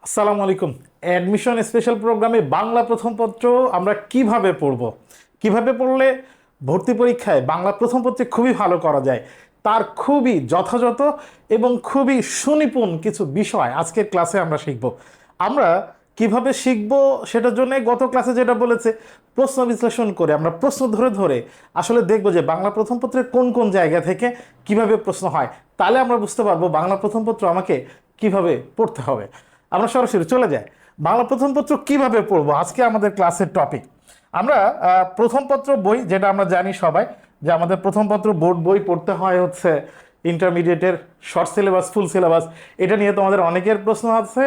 আসসালামু আলাইকুম। Admission special প্রোগ্রামে বাংলা প্রথম পত্র আমরা কিভাবে পড়ব, কিভাবে পড়লে ভর্তি পরীক্ষায় বাংলা প্রথম পত্রে খুবই ভালো করা যায়, তার খুবই যথাযথ এবং খুবই সুনিপুণ কিছু বিষয় আজকের ক্লাসে আমরা শিখব। আমরা কিভাবে শিখব সেটার জন্য গত ক্লাসে যেটা বলেছে, প্রশ্ন বিশ্লেষণ করে আমরা প্রশ্ন ধরে ধরে আসলে দেখব যে বাংলা প্রথম পত্রের কোন কোন জায়গা থেকে কিভাবে প্রশ্ন হয়, তাহলে আমরা বুঝতে পারবো বাংলা প্রথম পত্র আমাকে কিভাবে পড়তে হবে। আমরা সরাসরি চলে যাই বাংলা প্রথম পত্র কিভাবে পড়বো। আজকে আমাদের ক্লাসের টপিক আমরা প্রথম পত্র বই, যেটা আমরা জানি সবাই যে আমাদের প্রথম পত্র বোর্ড বই পড়তে হয় হচ্ছে ইন্টারমিডিয়েটের শর্ট সিলেবাস, ফুল সিলেবাস। এটা নিয়ে তোমাদের অনেকের প্রশ্ন আছে।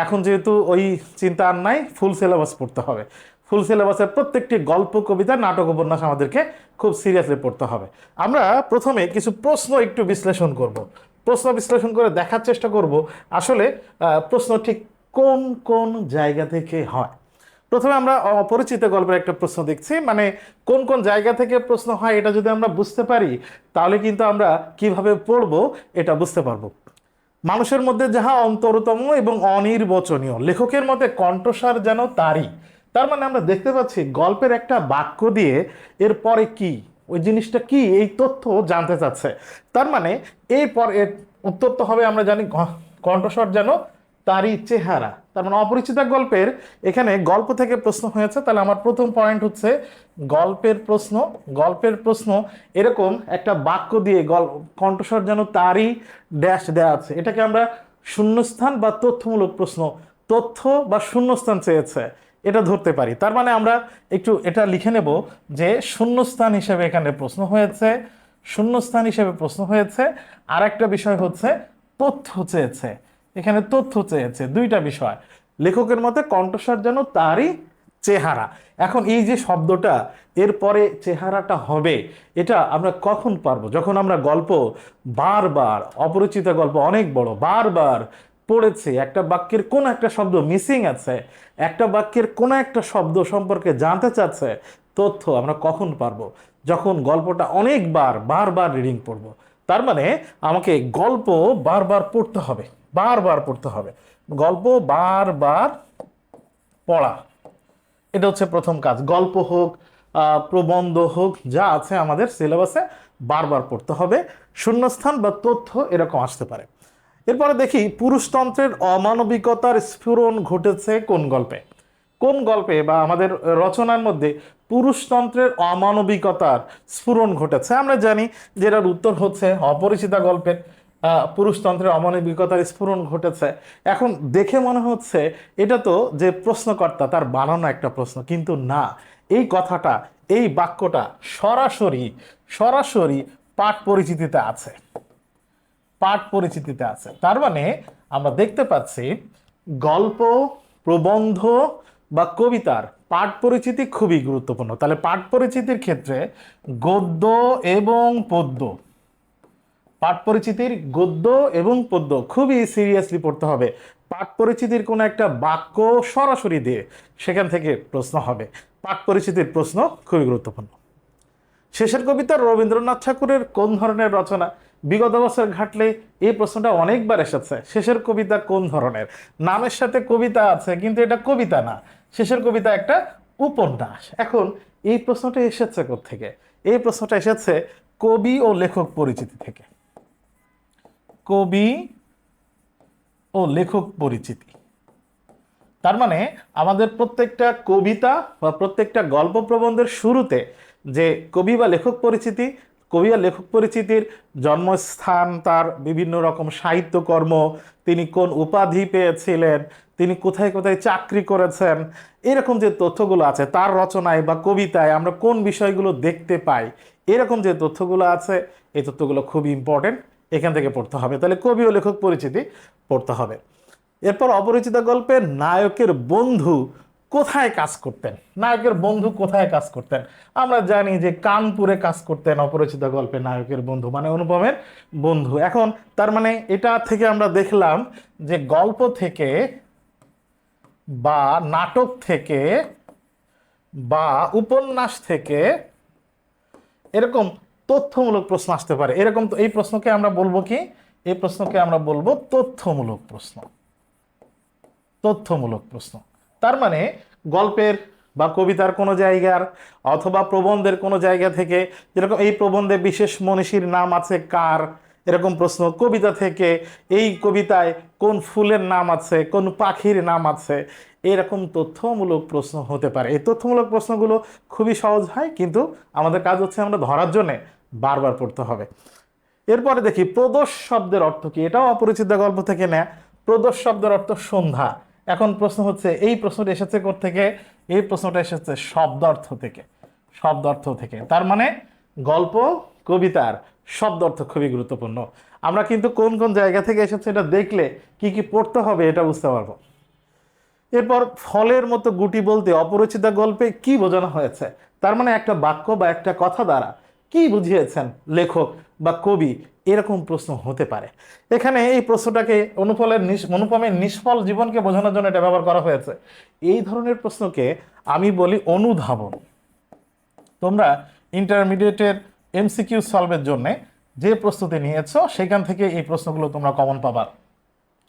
এখন যেহেতু ওই চিন্তা আর নাই, ফুল সিলেবাস পড়তে হবে। ফুল সিলেবাসের প্রত্যেকটি গল্প, কবিতা, নাটক, উপন্যাস আমাদেরকে খুব সিরিয়াসলি পড়তে হবে। আমরা প্রথমে কিছু প্রশ্ন একটু বিশ্লেষণ করব। প্রশ্ন বিশ্লেষণ করে দেখার চেষ্টা করব আসলে প্রশ্ন ঠিক কোন কোন জায়গা থেকে হয়। প্রথমে আমরা অপরিচিত গল্পের একটা প্রশ্ন দেখছি, মানে কোন কোন জায়গা থেকে প্রশ্ন হয় এটা যদি আমরা বুঝতে পারি তাহলে কিন্তু আমরা কিভাবে পড়ব এটা বুঝতে পারবো। মানুষের মধ্যে যাহা অন্তরতম এবং অনির্বচনীয়, লেখকের মতে কণ্ঠস্বর যেন তারই। তার মানে আমরা দেখতে পাচ্ছি গল্পের একটা বাক্য দিয়ে এরপরে কি, ওই জিনিসটা কি, এই তথ্য জানতে চাচ্ছে। তার মানে এর উত্তর তো হবে, আমরা জানি কণ্ঠস্বর যেন তারই চেহারা। তার মানে অপরিচিত গল্পের এখানে গল্প থেকে প্রশ্ন হয়েছে। তাহলে আমার প্রথম পয়েন্ট হচ্ছে গল্পের প্রশ্ন। গল্পের প্রশ্ন এরকম একটা বাক্য দিয়ে কণ্ঠস্বর যেন তারই ড্যাশ দেওয়া আছে, এটাকে আমরা শূন্যস্থান বা তথ্যমূলক প্রশ্ন, তথ্য বা শূন্যস্থান চেয়েছে, এটা ধরতে পারি। তার মানে আমরা একটু এটা লিখে নেব যে শূন্যস্থান হিসেবে এখানে প্রশ্ন হয়েছে, শূন্যস্থান হিসেবে প্রশ্ন হয়েছে। আর একটা বিষয় হচ্ছে তথ্য চেয়েছে, এখানে তথ্য চেয়েছে। দুইটা বিষয়, লেখকের মতে কণ্ঠস্বর যেন তারই চেহারা। এখন এই যে শব্দটা এরপরে চেহারাটা হবে, এটা আমরা কখন পারবো? যখন আমরা গল্প বারবার, অপরিচিত গল্প অনেক বড়, বারবার পড়েছি, একটা বাক্যের কোন একটা শব্দ মিসিং আছে, একটা বাক্যের কোন একটা শব্দ সম্পর্কে জানতে চাচ্ছে তথ্য, আমরা কখন পারবো? যখন গল্পটা অনেকবার বারবার রিডিং পড়বো। তার মানে আমাকে গল্প বারবার পড়তে হবে, বারবার পড়তে হবে, গল্প বারবার পড়া। এটা হচ্ছে প্রথম কাজ। গল্প হোক, প্রবন্ধ হোক, যা আছে আমাদের সিলেবাসে বারবার পড়তে হবে। শূন্যস্থান বা তথ্য এরকম আসতে পারে। এরপরে দেখি পুরুষতন্ত্রের অমানবিকতার স্ফুরণ ঘটেছে কোন গল্পে। কোন গল্পে বা আমাদের রচনার মধ্যে পুরুষতন্ত্রের অমানবিকতার স্ফুরণ ঘটেছে? আমরা জানি যে এটার উত্তর হচ্ছে অপরিচিতা গল্পের পুরুষতন্ত্রের অমানবিকতার স্ফুরণ ঘটেছে। এখন দেখে মনে হচ্ছে এটা তো যে প্রশ্নকর্তা তার বানানো একটা প্রশ্ন, কিন্তু না, এই কথাটা, এই বাক্যটা সরাসরি সরাসরি পাঠ পরিচিতিতে আছে, পাঠ পরিচিতিতে আছে। তার মানে আমরা দেখতে পাচ্ছি গল্প, প্রবন্ধ বা কবিতার পাঠ পরিচিতি খুবই গুরুত্বপূর্ণ। তাহলে পাঠ পরিচিতির ক্ষেত্রে গদ্য এবং পদ্য, পাঠ পরিচিতির গদ্য এবং পদ্য খুবই সিরিয়াসলি পড়তে হবে। পাঠ পরিচিতির কোনো একটা বাক্য সরাসরি দিয়ে সেখান থেকে প্রশ্ন হবে। পাঠ পরিচিতির প্রশ্ন খুবই গুরুত্বপূর্ণ। শেষের কবিতা রবীন্দ্রনাথ ঠাকুরের কোন ধরনের রচনা? বিগত বছর ঘাটলে এই প্রশ্নটা অনেকবার এসেছে। শেষের কবিতা কোন ধরনের? নামের সাথে কবিতা আছে কিন্তু এটা কবিতা না, শেষের কবিতা একটা উপন্যাস। এখন এই প্রশ্নটা এসেছে কোত্থেকে? এই প্রশ্নটা এসেছে কবি ও লেখক পরিচিতি থেকে। কবি ও লেখক পরিচিতি। তার মানে আমাদের প্রত্যেকটা কবিতা বা প্রত্যেকটা গল্প প্রবন্ধের শুরুতে যে কবি বা লেখক পরিচিতি, কবি বা লেখক পরিচিতির জন্মস্থান, তার বিভিন্ন রকম সাহিত্যকর্ম, তিনি কোন উপাধি পেয়েছিলেন, তিনি কোথায় কোথায় চাকরি করেছেন, এরকম যে তথ্যগুলো আছে, তার রচনায় বা কবিতায় আমরা কোন বিষয়গুলো দেখতে পাই, এরকম যে তথ্যগুলো আছে, এই তথ্যগুলো খুবই ইম্পর্টেন্ট, এখান থেকে পড়তে হবে। তাহলে কবি ও লেখক পরিচিতি পড়তে হবে। এরপর অপরিচিত গল্পের নায়কের বন্ধু কোথায় কাজ করতেন? নায়কের বন্ধু কোথায় কাজ করতেন? আমরা জানি যে কানপুরে কাজ করতেন অপরিচিত গল্পে নায়কের বন্ধু, মানে অনুপমের বন্ধু। এখন তার মানে এটা থেকে আমরা দেখলাম যে গল্প থেকে বা নাটক থেকে বা উপন্যাস থেকে এরকম তথ্যমূলক প্রশ্ন আসতে পারে। এরকম তো এই প্রশ্নকে আমরা বলবো কি? এই প্রশ্নকে আমরা বলবো তথ্যমূলক প্রশ্ন। তথ্যমূলক প্রশ্ন। তার মানে গল্পের বা কবিতার কোনো জায়গার অথবা প্রবন্ধের কোনো জায়গা থেকে, যেরকম এই প্রবন্ধে বিশেষ মনীষীর নাম আছে কার, এরকম প্রশ্ন। কবিতা থেকে এই কবিতায় কোন ফুলের নাম আছে, কোন পাখির নাম আছে, এরকম তথ্যমূলক প্রশ্ন হতে পারে। এই তথ্যমূলক প্রশ্নগুলো খুবই সহজ হয়, কিন্তু আমাদের কাজ হচ্ছে আমরা ধরার জন্যে বারবার পড়তে হবে। এরপরে দেখি প্রদোষ শব্দের অর্থ কি। এটাও অপরিচিত গল্প থেকে নেয়া। প্রদোষ শব্দের অর্থ সন্ধ্যা। এখন প্রশ্ন হচ্ছে, এই প্রশ্নটা এসেছে কোথা থেকে? এই প্রশ্নটা এসেছে শব্দার্থ থেকে। শব্দার্থ থেকে, তার মানে গল্প কবিতার শব্দার্থ খুবই গুরুত্বপূর্ণ। আমরা কিন্তু কোন কোন জায়গা থেকে এসেছে এটা দেখলে কি কি পড়তে হবে এটা বুঝতে পারবো। এরপর ফলের মতো গুটি বলতে অপরিচিত গল্পে কি বোঝানো হয়েছে? তার মানে একটা বাক্য বা একটা কথা দ্বারা কি বুঝিয়েছেন লেখক বা কবি, এরকম প্রশ্ন হতে পারে। এখানে এই প্রশ্নটাকে অনুপমের নিষ্ফল জীবনকে বোঝানোর জন্য এটা ব্যবহার করা হয়েছে। এই ধরনের প্রশ্নকে আমি বলি অনুধাবন। তোমরা ইন্টারমিডিয়েটের এমসিকিউ সলভের জন্য যে প্রস্তুতি নিয়েছো সেখান থেকে এই প্রশ্নগুলো তোমরা কমন পাবা।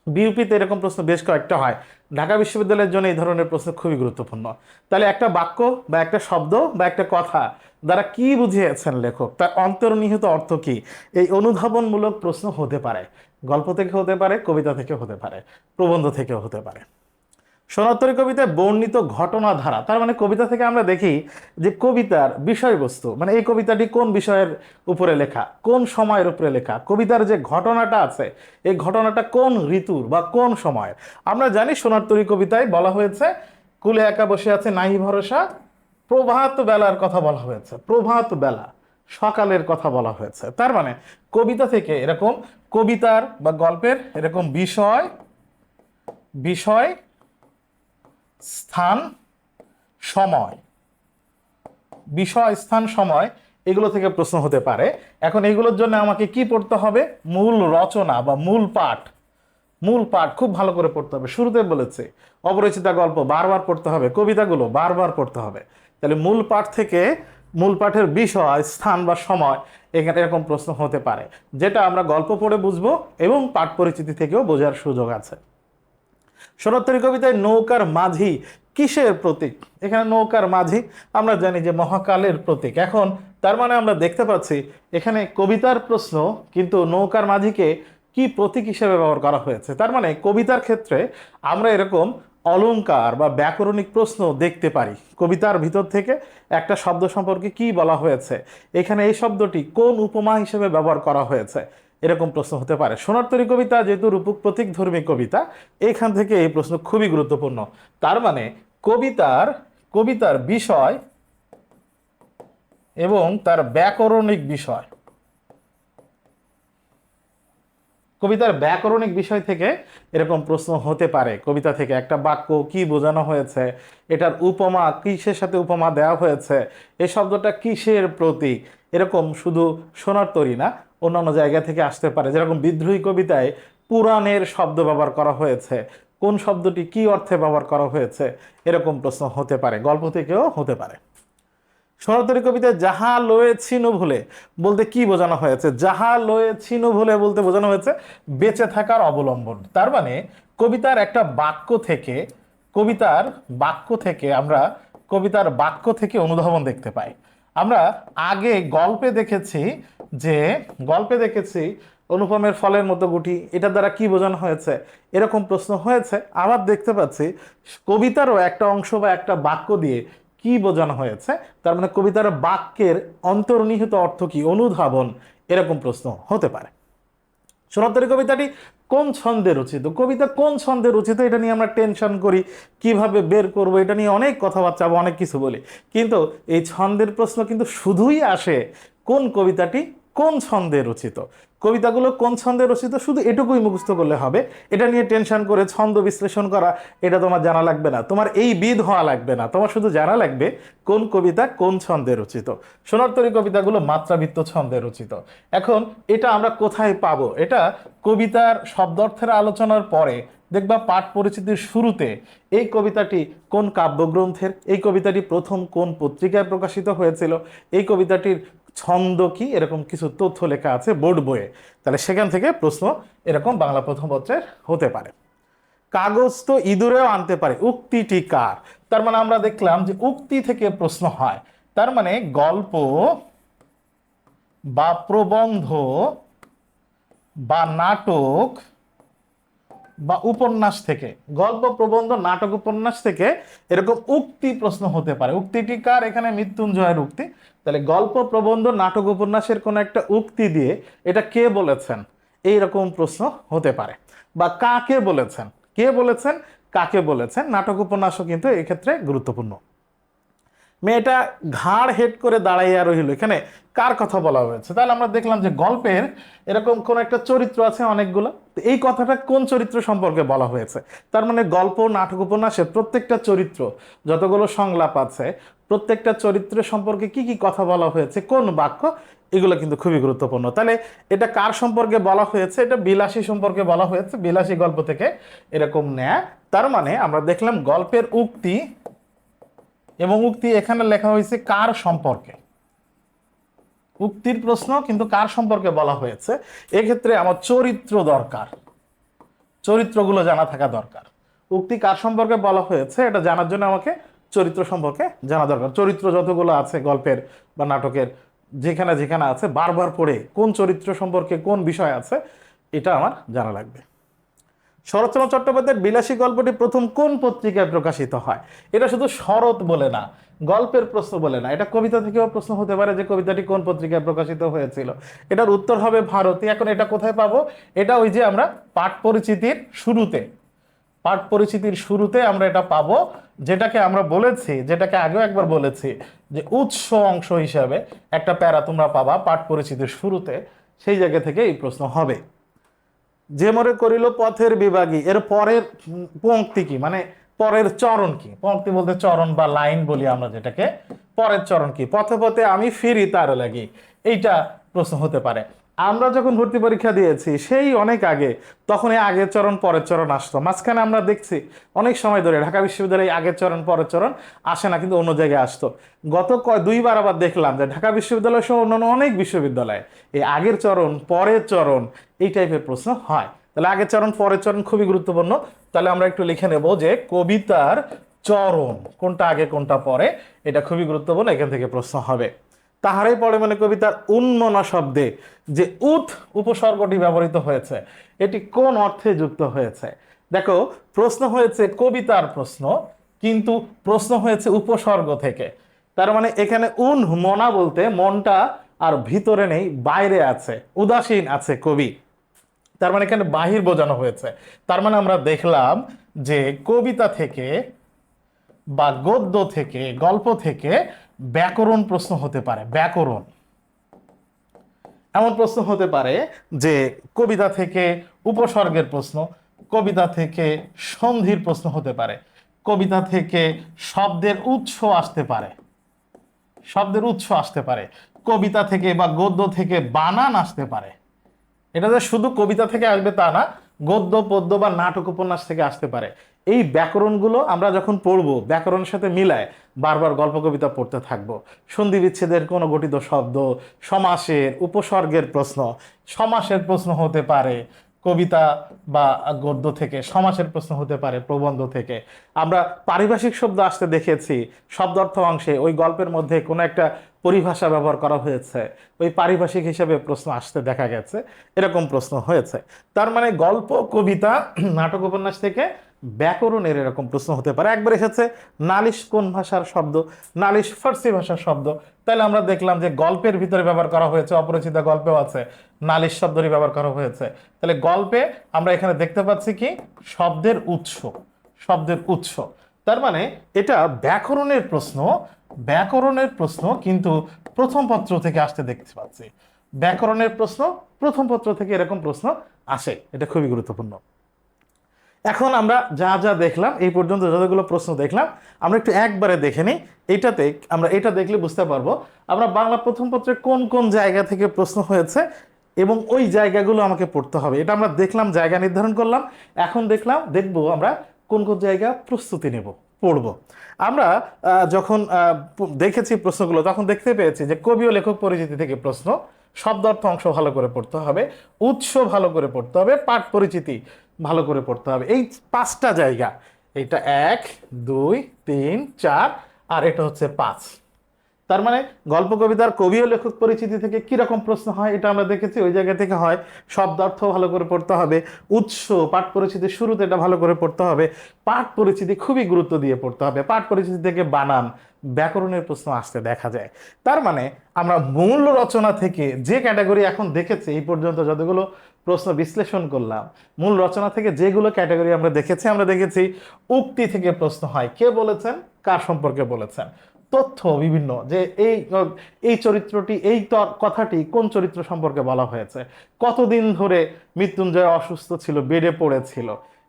বিউপিতে এরকম প্রশ্ন বেশ কয়েকটা হয়। ঢাকা বিশ্ববিদ্যালয়ের জন্য এই ধরনের প্রশ্ন খুবই গুরুত্বপূর্ণ। তাহলে একটা বাক্য বা একটা শব্দ বা একটা কথা দ্বারা কি বুঝিয়েছেন লেখক, তার অন্তর্নিহিত অর্থ কি, এই অনুধাবনমূলক প্রশ্ন হতে পারে। গল্প থেকে হতে পারে, কবিতা থেকে হতে পারে, প্রবন্ধ থেকেও হতে পারে। সোনারতরী কবিতায় বর্ণিত ঘটনা ধারা, তার মানে কবিতা থেকে আমরা দেখি যে কবিতার বিষয়বস্তু, মানে এই কবিতাটি কোন বিষয়ের উপরে লেখা, কোন সময়ের উপরে লেখা, কবিতার যে ঘটনাটা আছে এই ঘটনাটা কোন ঋতুর বা কোন সময়ের। আমরা জানি সোনারতরী কবিতায় বলা হয়েছে কুলে একা বসে আছে নাহি ভরসা, প্রভাত বেলার কথা বলা হয়েছে, প্রভাত বেলা, সকালের কথা বলা হয়েছে। তার মানে কবিতা থেকে এরকম কবিতার বা গল্পের এরকম বিষয়, বিষয়, স্থান, সময়, বিষয়, স্থান, সময়, এগুলো থেকে প্রশ্ন হতে পারে। এখন এগুলোর জন্য আমাকে কি পড়তে হবে? মূল রচনা বা মূল পাঠ। মূল পাঠ খুব ভালো করে পড়তে হবে। শুরুতে বলেছে অপরিচিতা গল্প বারবার পড়তে হবে, কবিতাগুলো বারবার পড়তে হবে। তাহলে মূল পাঠ থেকে মূল পাঠের বিষয়, স্থান বা সময়, এখানে এরকম প্রশ্ন হতে পারে, যেটা আমরা গল্প পড়ে বুঝবো এবং পাঠ পরিচিতি থেকেও বোঝার সুযোগ আছে। সোনারতরী কবিতায় নৌকার মাঝি কিসের প্রতীক? এখানে নৌকার মাঝি আমরা জানি যে মহাকালের প্রতীক। এখন তার মানে আমরা দেখতে পাচ্ছি এখানে কবিতার প্রশ্ন, কিন্তু নৌকার মাঝিকে কি প্রতীক হিসেবে ব্যবহার করা হয়েছে। তার মানে কবিতার ক্ষেত্রে আমরা এরকম অলংকার বা ব্যাকরণিক প্রশ্ন দেখতে পারি। কবিতার ভিতর থেকে একটা শব্দ সম্পর্কে কি বলা হয়েছে, এখানে এই শব্দটি কোন উপমা হিসেবে ব্যবহার করা হয়েছে, এরকম প্রশ্ন হতে পারে। সোনারতরী কবিতা যেহেতু রূপক প্রতীক ধর্মী কবিতা, এখান থেকে এই প্রশ্ন খুবই গুরুত্বপূর্ণ। তার মানে কবিতার বিষয় এবং তার ব্যাকরণিক বিষয়, কবিতার ব্যাকরণিক বিষয় থেকে এরকম প্রশ্ন হতে পারে। কবিতা থেকে একটা বাক্য কি বোঝানো হয়েছে, এটার উপমা কিসের সাথে উপমা দেওয়া হয়েছে, এই শব্দটা কিসের প্রতীক, এরকম শুধু সোনারতরী না অন্যান্য জায়গা থেকে আসতে পারে। যেরকম বিদ্রোহী কবিতায় পুরাণের শব্দ ব্যবহার করা হয়েছে, কোন শব্দটি কি অর্থে ব্যবহার করা হয়েছে, এরকম প্রশ্ন হতে পারে। গল্প থেকেও হতে পারে। সোনারতরী কবিতায় যাহা লয়েছিনু ভুলে বলতে কি বোঝানো হয়েছে? যাহা লয়েছিনু ভুলে বলতে বোঝানো হয়েছে বেঁচে থাকার অবলম্বন। তার মানে কবিতার একটা বাক্য থেকে, কবিতার বাক্য থেকে অনুধাবন দেখতে পাই। আমরা আগে গল্পে দেখেছি অনুপমের ফলের মতো গুটি, এটা দ্বারা কি বোঝানো হয়েছে, এরকম প্রশ্ন হয়েছে। আবার দেখতে পাচ্ছি কবিতারও একটা অংশ বা একটা বাক্য দিয়ে কি বোঝানো হয়েছে, তার মানে কবিতার বাক্যের অন্তর্নিহিত অর্থ কি, অনুধাবন, এরকম প্রশ্ন হতে পারে। সোনারতরী কবিতাটি কোন ছন্দে রচিত? কবিতা কোন ছন্দে রচিত এটা নিয়ে আমরা টেনশন করি, কিভাবে বের করব, এটা নিয়ে অনেক কথাবার্তা বা অনেক কিছু বলি। কিন্তু এই ছন্দের প্রশ্ন কিন্তু শুধুই আসে কোন কবিতাটি কোন ছন্দে রচিত। কবিতাগুলো কোন ছন্দে রচিত শুধু এটুকুই মুখস্থ করলে হবে। এটা নিয়ে টেনশন করে ছন্দ বিশ্লেষণ করা এটা তোমার জানা লাগবে না, তোমার এই বিদ হওয়া লাগবে না। তোমার শুধু জানা লাগবে কোন কবিতা কোন ছন্দে রচিত। সোনারতরী কবিতাগুলো মাত্রাবৃত্ত ছন্দে রচিত। এখন এটা আমরা কোথায় পাবো? এটা কবিতার শব্দার্থের আলোচনার পরে দেখবা পাঠ পরিচিতির শুরুতে এই কবিতাটি কোন কাব্যগ্রন্থের, এই কবিতাটি প্রথম কোন পত্রিকায় প্রকাশিত হয়েছিল, এই কবিতাটির ছন্দ কি, এরকম কিছু তথ্য লেখা আছে বোর্ড বইয়ে। তাহলে সেখান থেকে প্রশ্ন এরকম বাংলা প্রথম পত্রের হতে পারে। কাগজ তো ইঁদুরেও আনতে পারে, উক্তিটি কার? তার মানে আমরা দেখলাম যে উক্তি থেকে প্রশ্ন হয়, তার মানে গল্প বা প্রবন্ধ বা নাটক বা উপন্যাস থেকে, গল্প প্রবন্ধ নাটক উপন্যাস থেকে এরকম উক্তি প্রশ্ন হতে পারে। উক্তিটি কার? এখানে মৃত্যুঞ্জয়ের উক্তি। তাহলে গল্প প্রবন্ধ নাটক উপন্যাসের কোনো একটা উক্তি দিয়ে এটা কে বলেছেন এইরকম প্রশ্ন হতে পারে, বা কাকে বলেছেন, কে বলেছেন, কাকে বলেছেন। নাটক উপন্যাসও কিন্তু এক্ষেত্রে গুরুত্বপূর্ণ। মেয়েটা ঘাড় হেট করে দাঁড়াইয়া রহিল, এখানে কার কথা বলা হয়েছে? তাহলে আমরা দেখলাম যে গল্পের এরকম কোন একটা চরিত্র আছে অনেকগুলো, তো এই কথাটা কোন চরিত্র সম্পর্কে বলা হয়েছে? তার মানে গল্প নাটক উপন্যাসের প্রত্যেকটা চরিত্র, যতগুলো সংলাপ আছে, প্রত্যেকটা চরিত্রের সম্পর্কে কি কি কথা বলা হয়েছে, কোন বাক্য, এগুলো কিন্তু খুবই গুরুত্বপূর্ণ। তাহলে এটা কার সম্পর্কে বলা হয়েছে? এটা বিলাসী সম্পর্কে বলা হয়েছে, বিলাসী গল্প থেকে এরকম নেয়া। তার মানে আমরা দেখলাম গল্পের উক্তি, এবং উক্তি এখানে লেখা হয়েছে কার সম্পর্কে, উক্তির প্রশ্ন কিন্তু কার সম্পর্কে বলা হয়েছে। এক্ষেত্রে আমার চরিত্র দরকার, চরিত্রগুলো জানা থাকা দরকার। উক্তি কার সম্পর্কে বলা হয়েছে এটা জানার জন্য আমাকে চরিত্র সম্পর্কে জানা দরকার। চরিত্র যতগুলো আছে গল্পের বা নাটকের, যেখানে যেখানে আছে বারবার পড়ে কোন চরিত্র সম্পর্কে কোন বিষয় আছে এটা আমার জানা লাগবে। শরৎচন্দ্র চট্টোপাধ্যায়ের বিলাসী গল্পটি প্রথম কোন পত্রিকায় প্রকাশিত হয়? এটা শুধু শরৎ বলে না, গল্পের প্রশ্ন বলে না, এটা কবিতা থেকেও প্রশ্ন হতে পারে যে কবিতাটি কোন পত্রিকায় প্রকাশিত হয়েছিল। এটার উত্তর হবে ভারতী। এখন এটা কোথায় পাবো? এটা ওই যে আমরা পাঠ পরিচিতির শুরুতে, পাঠ পরিচিতির শুরুতে আমরা এটা পাবো, যেটাকে আমরা বলেছি, যেটাকে আগেও একবার বলেছি যে উৎস অংশ হিসাবে একটা প্যারা তোমরা পাবা পাঠ পরিচিতির শুরুতে, সেই জায়গা থেকে এই প্রশ্ন হবে। যে মরে করিল পথের বিভাগী, এর পরের পংক্তি কি, মানে পরের চরণ কি? পংক্তি বলতে চরণ বা লাইন বলি আমরা যেটাকে, পরের চরণ কি? পথে পথে আমি ফিরি তার লাগি, এইটা প্রশ্ন হতে পারে। আমরা যখন ভর্তি পরীক্ষা দিয়েছি সেই অনেক আগে, তখন এই আগের চরণ পরের চরণ আসতো, মাঝখানে আমরা দেখছি অনেক সময় ধরে ঢাকা বিশ্ববিদ্যালয়ে আগের চরণ পরের চরণ আসে না, কিন্তু অন্য জায়গায় আসতো। গত দুইবার আবার দেখলাম যে ঢাকা বিশ্ববিদ্যালয় সহ অন্যান্য অনেক বিশ্ববিদ্যালয়ে এই আগের চরণ পরের চরণ এই টাইপের প্রশ্ন হয়। তাহলে আগের চরণ পরের চরণ খুবই গুরুত্বপূর্ণ। তাহলে আমরা একটু লিখে নেব যে কবিতার চরণ কোনটা আগে কোনটা পরে, এটা খুবই গুরুত্বপূর্ণ, এখান থেকে প্রশ্ন হবে। তাহারাই পড়ে মানে কবিতার উন্মনা শব্দে যে উৎ উপসর্গটি ব্যবহৃত হয়েছে, এটি কোন অর্থে যুক্ত হয়েছে? দেখো প্রশ্ন হয়েছে কবিতার প্রশ্ন, কিন্তু প্রশ্ন হয়েছে উপসর্গ থেকে। তার মানে এখানে মনা বলতে মনটা আর ভিতরে নেই, বাইরে আছে, উদাসীন আছে কবি, তার মানে এখানে বাহির বোঝানো হয়েছে। তার মানে আমরা দেখলাম যে কবিতা থেকে বা গদ্য থেকে গল্প থেকে ব্যাকরণ প্রশ্ন হতে পারে। ব্যাকরণ এমন প্রশ্ন হতে পারে যে কবিতা থেকে উপসর্গের প্রশ্ন, কবিতা থেকে সন্ধির প্রশ্ন হতে পারে, কবিতা থেকে শব্দের উৎস আসতে পারে, শব্দের উৎস আসতে পারে, কবিতা থেকে বা গদ্য থেকে বানান আসতে পারে। এটা যে শুধু কবিতা থেকে আসবে তা না, গদ্য পদ্য বা নাটক উপন্যাস থেকে আসতে পারে। এই ব্যাকরণগুলো আমরা যখন পড়বো ব্যাকরণের সাথে মিলায় বারবার গল্প কবিতা পড়তে থাকবো। সন্ধি বিচ্ছেদের কোনো গঠিত শব্দ, সমাসের উপসর্গের প্রশ্ন, সমাসের প্রশ্ন হতে পারে কবিতা বা গদ্য থেকে, সমাসের প্রশ্ন হতে পারে প্রবন্ধ থেকে। আমরা পারিভাষিক শব্দ আসতে দেখেছি শব্দার্থ অংশে, ওই গল্পের মধ্যে কোনো একটা পরিভাষা ব্যবহার করা হয়েছে, ওই পারিভাষিক হিসেবে প্রশ্ন আসতে দেখা গেছে, এরকম প্রশ্ন হয়েছে। তার মানে গল্প কবিতা নাটক উপন্যাস থেকে ব্যাকরণের এরকম প্রশ্ন হতে পারে। একবার এসেছে নালিশ কোন ভাষার শব্দ, নালিশ ফার্সি ভাষার শব্দ, তাহলে আমরা দেখলাম যে গল্পের ভিতরে ব্যবহার করা হয়েছে, অপরিচিত গল্পেও আছে নালিশ শব্দটি ব্যবহার করা হয়েছে। তাহলে গল্পে আমরা এখানে দেখতে পাচ্ছি কি শব্দের উৎস, শব্দের উৎস। তার মানে এটা ব্যাকরণের প্রশ্ন, ব্যাকরণের প্রশ্ন কিন্তু প্রথম পত্র থেকে আসতে দেখতে পাচ্ছি। ব্যাকরণের প্রশ্ন প্রথম পত্র থেকে এরকম প্রশ্ন আসে, এটা খুবই গুরুত্বপূর্ণ। এখন আমরা যা যা দেখলাম এই পর্যন্ত, যতগুলো প্রশ্ন দেখলাম আমরা একটু একবারে দেখে নিই। এইটাতে আমরা এটা দেখলে বুঝতে পারবো আমরা বাংলা প্রথম পত্রে কোন কোন জায়গা থেকে প্রশ্ন হয়েছে এবং ওই জায়গাগুলো আমাকে পড়তে হবে। এটা আমরা দেখলাম, জায়গা নির্ধারণ করলাম। এখন দেখবো আমরা কোন কোন জায়গা প্রস্তুতি নেব, পড়ব। আমরা যখন দেখেছি প্রশ্নগুলো তখন দেখতে পেয়েছি যে কবি ও লেখক পরিচিতি থেকে প্রশ্ন, শব্দার্থ অংশ ভালো করে পড়তে হবে, উৎস ভালো করে পড়তে হবে, পাঠ পরিচিতি ভালো করে পড়তে হবে। এই 5টা জায়গা, এটা 1 2 3 4 আর এটা হচ্ছে 5। তার মানে গল্প কবিতার কবি ও লেখক পরিচিতি থেকে কি রকম প্রশ্ন হয় এটা আমরা দেখেছি। ওই জায়গা থেকে হয় শব্দার্থ ভালো করে পড়তে হবে, উৎস পাঠ পরিচিতি শুরুতে এটা ভালো করে পড়তে হবে, পাঠ পরিচিতি খুবই গুরুত্ব দিয়ে পড়তে হবে, পাঠ পরিচিতি থেকে বানান ব্যাকরণের প্রশ্ন আসতে দেখা যায়। তার মানে আমরা মূল রচনা থেকে যে ক্যাটাগরি এখন দেখেছি এই পর্যন্ত যতগুলো প্রশ্ন বিশ্লেষণ করলাম, মূল রচনা থেকে যেগুলো ক্যাটাগরি আমরা দেখেছি উক্তি থেকে প্রশ্ন হয়, কে বলেছেন, কার সম্পর্কে বলেছেন, তথ্য বিভিন্ন যে এই চরিত্রটি এই কথাটি কোন চরিত্র সম্পর্কে বলা হয়েছে, কতদিন ধরে মৃত্যুঞ্জয় অসুস্থ ছিল, বেডে পড়েছিল,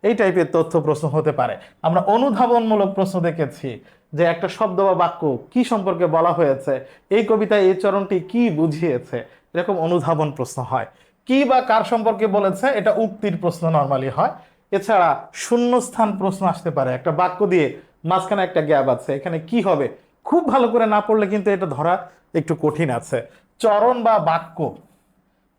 এই টাইপের তথ্য প্রশ্ন হতে পারে। আমরা অনুধাবনমূলক প্রশ্ন দেখেছি যে একটা শব্দ বা বাক্য কি সম্পর্কে বলা হয়েছে, এই কবিতায় এই চরণটি কি বুঝিয়েছে, এরকম অনুধাবন প্রশ্ন হয়। কি বা কার সম্পর্কে বলেছে এটা উক্তির প্রশ্ন নরমালি হয়। এছাড়া শূন্যস্থান প্রশ্ন আসতে পারে, একটা বাক্য দিয়ে মাঝখানে একটা গ্যাপ আছে, এখানে কি হবে, খুব ভালো করে না পড়লে কিন্তু এটা ধরা একটু কঠিন আছে। চরণ বা বাক্য,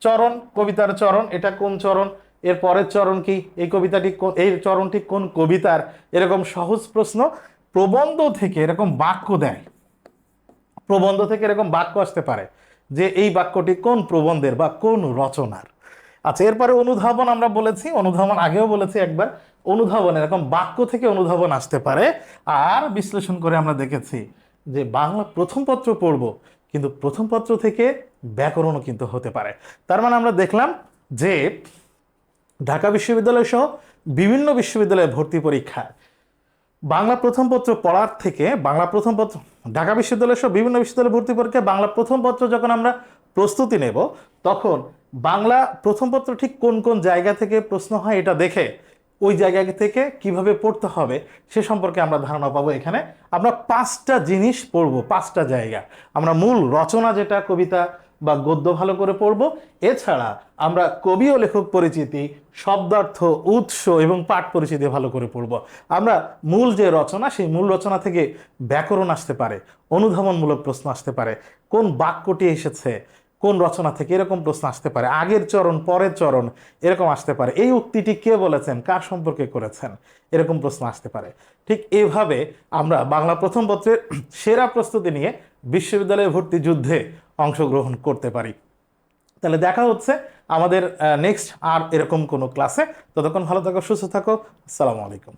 চরণ কবিতার চরণ, এটা কোন চরণ, এর পরের চরণ কি, এই কবিতাটি এই চরণটি কোন কবিতার, এরকম সহজ প্রশ্ন। প্রবন্ধ থেকে এরকম বাক্য দেয়, প্রবন্ধ থেকে এরকম বাক্য আসতে পারে যে এই বাক্যটি কোন প্রবন্ধের বা কোন রচনার। আচ্ছা, এরপরে অনুধাবন আমরা বলেছি, অনুধাবন আগেও বলেছি একবার, অনুধাবন এরকম বাক্য থেকে অনুধাবন আসতে পারে। আর বিশ্লেষণ করে আমরা দেখেছি যে বাংলা প্রথম পত্র পড়ব কিন্তু প্রথম পত্র থেকে ব্যাকরণও কিন্তু হতে পারে। তার মানে আমরা দেখলাম যে ঢাকা বিশ্ববিদ্যালয় সহ বিভিন্ন বিশ্ববিদ্যালয়ে ভর্তি পরীক্ষায় বাংলা প্রথম পত্র পড়ার থেকে বাংলা প্রথম পত্র, ঢাকা বিশ্ববিদ্যালয় সহ বিভিন্ন বিশ্ববিদ্যালয়ে ভর্তি পরীক্ষায় বাংলা প্রথম পত্র যখন আমরা প্রস্তুতি নেব তখন বাংলা প্রথম পত্র ঠিক কোন কোন জায়গা থেকে প্রশ্ন হয় এটা দেখে ওই জায়গা থেকে কিভাবে পড়তে হবে সে সম্পর্কে আমরা ধারণা পাবো। এখানে আমরা 5টা জিনিস পড়ব, 5টা জায়গা। আমরা মূল রচনা যেটা কবিতা বা গদ্য ভালো করে পড়ব, এছাড়া আমরা কবি ও লেখক পরিচিতি, শব্দার্থ, উৎস এবং পাঠ পরিচিতি ভালো করে পড়ব। আমরা মূল যে রচনা সেই মূল রচনা থেকে ব্যাকরণ আসতে পারে, অনুধাবনমূলক প্রশ্ন আসতে পারে, কোন বাক্যটি এসেছে কোন রচনা থেকে এরকম প্রশ্ন আসতে পারে, আগের চরণ পরের চরণ এরকম আসতে পারে, এই উক্তিটি কে বলেছেন, কার সম্পর্কে করেছেন, এরকম প্রশ্ন আসতে পারে। ঠিক এভাবে আমরা বাংলা প্রথম পত্রের সেরা প্রস্তুতি নিয়ে বিশ্ববিদ্যালয়ে ভর্তি যুদ্ধে অংশগ্রহণ করতে পারি। তাহলে দেখা হচ্ছে আমাদের নেক্সট আর এরকম কোনো ক্লাসে। ততক্ষণ ভালো থাকো, সুস্থ থাকো। আসসালামু আলাইকুম।